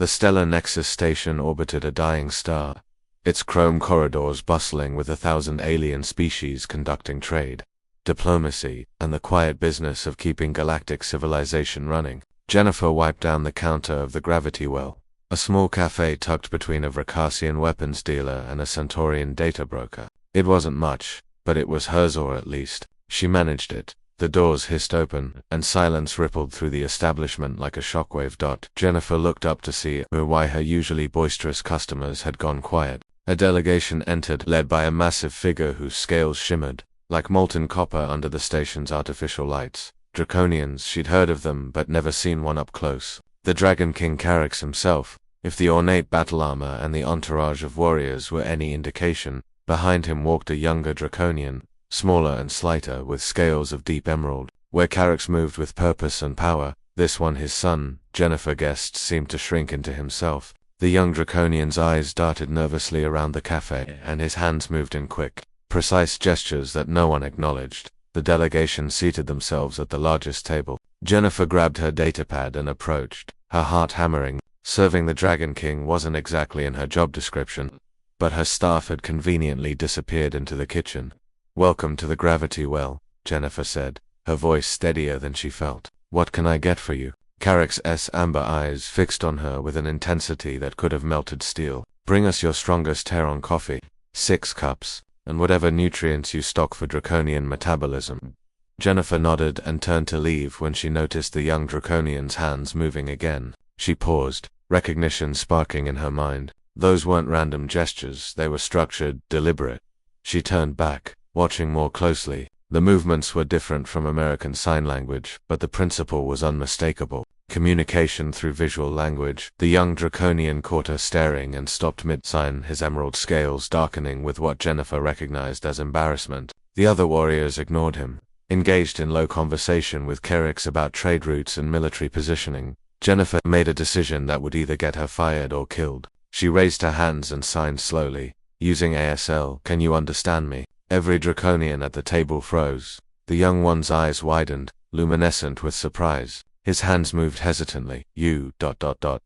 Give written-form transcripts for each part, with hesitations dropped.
The stellar Nexus station orbited a dying star, its chrome corridors bustling with 1,000 alien species conducting trade, diplomacy, and the quiet business of keeping galactic civilization running. Jennifer wiped down the counter of the gravity well, a small cafe tucked between a Vracassian weapons dealer and a Centaurian data broker. It wasn't much, but it was hers, or at least, she managed it. The doors hissed open, and silence rippled through the establishment like a shockwave. Jennifer looked up to see why her usually boisterous customers had gone quiet. A delegation entered, led by a massive figure whose scales shimmered like molten copper under the station's artificial lights. Draconians, she'd heard of them but never seen one up close. The Dragon King Carix himself, if the ornate battle armor and the entourage of warriors were any indication. Behind him walked a younger Draconian, smaller and slighter, with scales of deep emerald. Where Carix moved with purpose and power, this one, his son, Jennifer guessed, seemed to shrink into himself. The young Draconian's eyes darted nervously around the cafe, and his hands moved in quick, precise gestures that no one acknowledged. The delegation seated themselves at the largest table. Jennifer grabbed her datapad and approached, her heart hammering. Serving the Dragon King wasn't exactly in her job description, but her staff had conveniently disappeared into the kitchen. "Welcome to the gravity well," Jennifer said, her voice steadier than she felt. "What can I get for you?" Carix's amber eyes fixed on her with an intensity that could have melted steel. "Bring us your strongest Heron coffee, 6 cups, and whatever nutrients you stock for Draconian metabolism." Jennifer nodded and turned to leave when she noticed the young Draconian's hands moving again. She paused, recognition sparking in her mind. Those weren't random gestures, they were structured, deliberate. She turned back, watching more closely. The movements were different from American Sign Language, but the principle was unmistakable. Communication through visual language. The young Draconian caught her staring and stopped mid-sign, his emerald scales darkening with what Jennifer recognized as embarrassment. The other warriors ignored him, engaged in low conversation with Carix about trade routes and military positioning. Jennifer made a decision that would either get her fired or killed. She raised her hands and signed slowly, using ASL. "Can you understand me?" Every Draconian at the table froze. The young one's eyes widened, luminescent with surprise. His hands moved hesitantly. "You...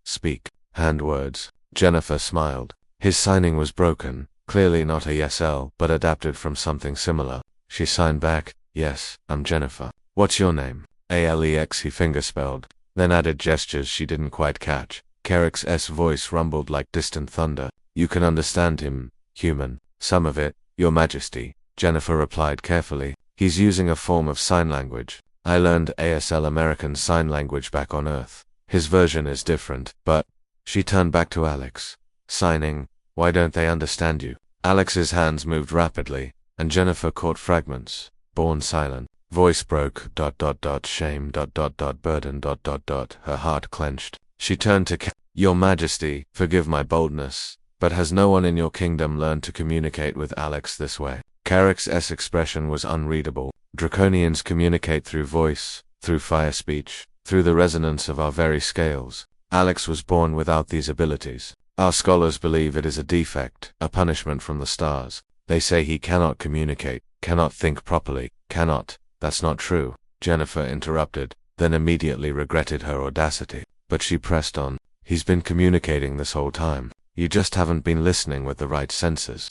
speak." Hand words. Jennifer smiled. His signing was broken, clearly not a YesL, but adapted from something similar. She signed back, "Yes, I'm Jennifer." "What's your name?" "Alex," he fingerspelled, then added gestures she didn't quite catch. Carix's voice rumbled like distant thunder. "You can understand him, human." "Some of it, Your Majesty," Jennifer replied carefully. "He's using a form of sign language. I learned ASL American Sign Language back on Earth. His version is different, but..." She turned back to Alex. "Signing, why don't they understand you?" Alex's hands moved rapidly, and Jennifer caught fragments. Born silent. Voice broke, shame, burden, Her heart clenched. She turned to "Your Majesty, forgive my boldness, but has no one in your kingdom learned to communicate with Alex this way?" Carix's expression was unreadable. Draconians communicate through voice, through fire speech, through the resonance of our very scales. Alex was born without these abilities. Our scholars believe it is a defect, a punishment from the stars. They say he cannot communicate, cannot think properly, cannot. "That's not true," Jennifer interrupted, then immediately regretted her audacity. But she pressed on. "He's been communicating this whole time. You just haven't been listening with the right senses."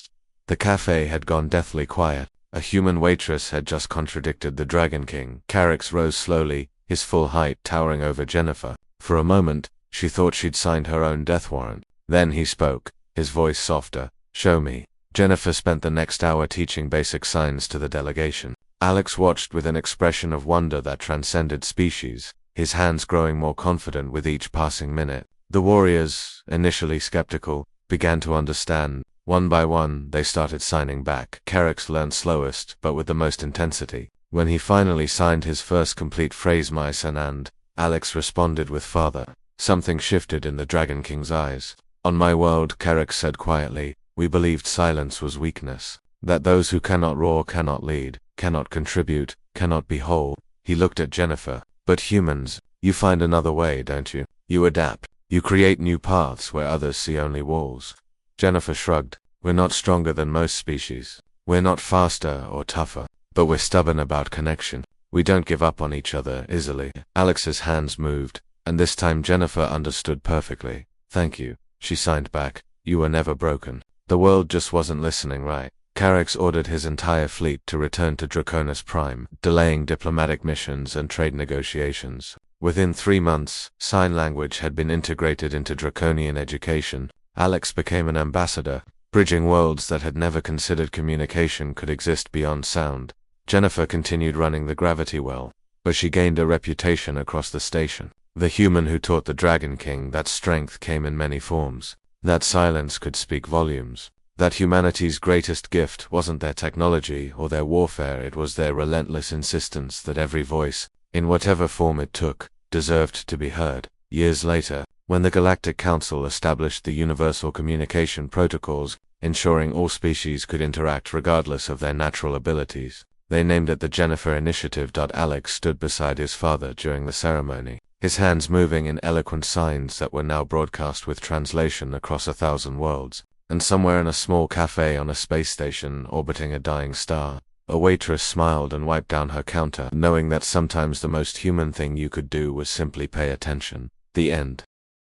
The cafe had gone deathly quiet. A human waitress had just contradicted the Dragon King. Carix rose slowly, his full height towering over Jennifer. For a moment, she thought she'd signed her own death warrant. Then he spoke, his voice softer. "Show me." Jennifer spent the next hour teaching basic signs to the delegation. Alex watched with an expression of wonder that transcended species, his hands growing more confident with each passing minute. The warriors, initially skeptical, began to understand. One by one, they started signing back. Carix learned slowest, but with the most intensity. When he finally signed his first complete phrase, "My son," and Alex responded with "Father," something shifted in the Dragon King's eyes. "On my world," Carix said quietly, "we believed silence was weakness. That those who cannot roar cannot lead, cannot contribute, cannot be whole." He looked at Jennifer. "But humans, you find another way, don't you? You adapt. You create new paths where others see only walls." Jennifer shrugged. "We're not stronger than most species. We're not faster or tougher. But we're stubborn about connection. We don't give up on each other easily." Alex's hands moved, and this time Jennifer understood perfectly. Thank you, she signed back. You were never broken. The world just wasn't listening right. Carrax ordered his entire fleet to return to Draconis Prime, delaying diplomatic missions and trade negotiations. Within 3 months, sign language had been integrated into Draconian education. Alex became an ambassador, bridging worlds that had never considered communication could exist beyond sound. Jennifer continued running the gravity well, but she gained a reputation across the station. The human who taught the Dragon King that strength came in many forms, that silence could speak volumes, that humanity's greatest gift wasn't their technology or their warfare, it was their relentless insistence that every voice, in whatever form it took, deserved to be heard. Years later, when the Galactic Council established the Universal Communication Protocols, ensuring all species could interact regardless of their natural abilities, they named it the Jennifer Initiative. Alex stood beside his father during the ceremony, his hands moving in eloquent signs that were now broadcast with translation across 1,000 worlds. And somewhere in a small cafe on a space station orbiting a dying star, a waitress smiled and wiped down her counter, knowing that sometimes the most human thing you could do was simply pay attention. The end.